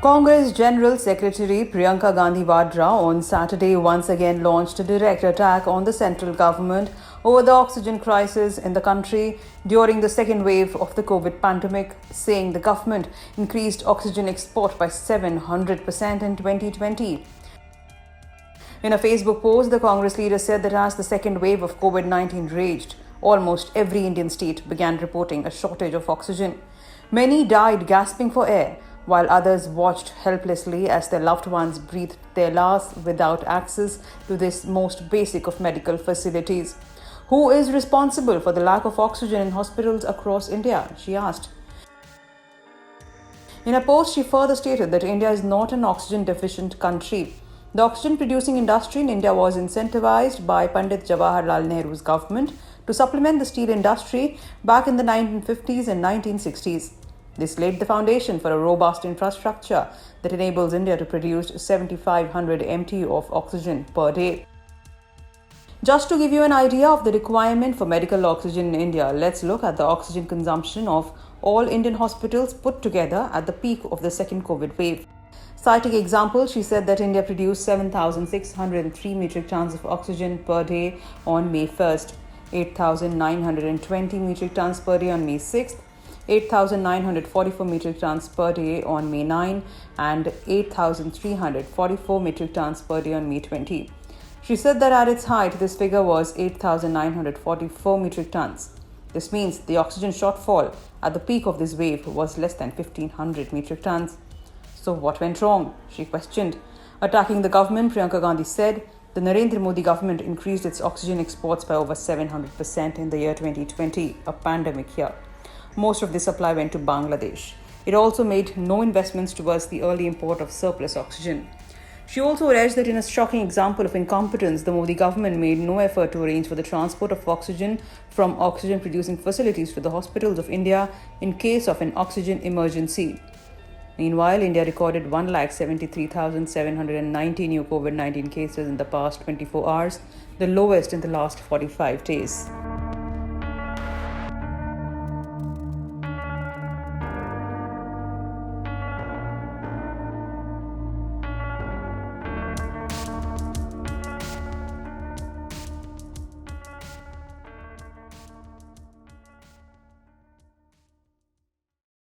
Congress General Secretary Priyanka Gandhi on Saturday once again launched a direct attack on the central government over the oxygen crisis in the country during the second wave of the COVID pandemic, saying the government increased oxygen export by 700% in 2020. In a Facebook post, the Congress leader said that as the second wave of COVID-19 raged, almost every Indian state began reporting a shortage of oxygen. Many died gasping for air, while others watched helplessly as their loved ones breathed their last without access to this most basic of medical facilities. Who is responsible for the lack of oxygen in hospitals across India? She asked. In a post, she further stated that India is not an oxygen deficient country. The oxygen producing industry in India was incentivized by Pandit Jawaharlal Nehru's government to supplement the steel industry back in the 1950s and 1960s. This laid the foundation for a robust infrastructure that enables India to produce 7,500 MT of oxygen per day. Just to give you an idea of the requirement for medical oxygen in India, let's look at the oxygen consumption of all Indian hospitals put together at the peak of the second COVID wave. Citing examples, she said that India produced 7,603 metric tons of oxygen per day on May 1st, 8,920 metric tons per day on May 6th, 8,944 metric tons per day on May 9 and 8,344 metric tons per day on May 20. She said that at its height, this figure was 8,944 metric tons. This means the oxygen shortfall at the peak of this wave was less than 1,500 metric tons. So what went wrong? She questioned. Attacking the government, Priyanka Gandhi said the Narendra Modi government increased its oxygen exports by over 700% in the year 2020, a pandemic year. Most of this supply went to Bangladesh. It also made no investments towards the early import of surplus oxygen. She also alleged that in a shocking example of incompetence, the Modi government made no effort to arrange for the transport of oxygen from oxygen-producing facilities to the hospitals of India in case of an oxygen emergency. Meanwhile, India recorded 173,790 new COVID-19 cases in the past 24 hours, the lowest in the last 45 days.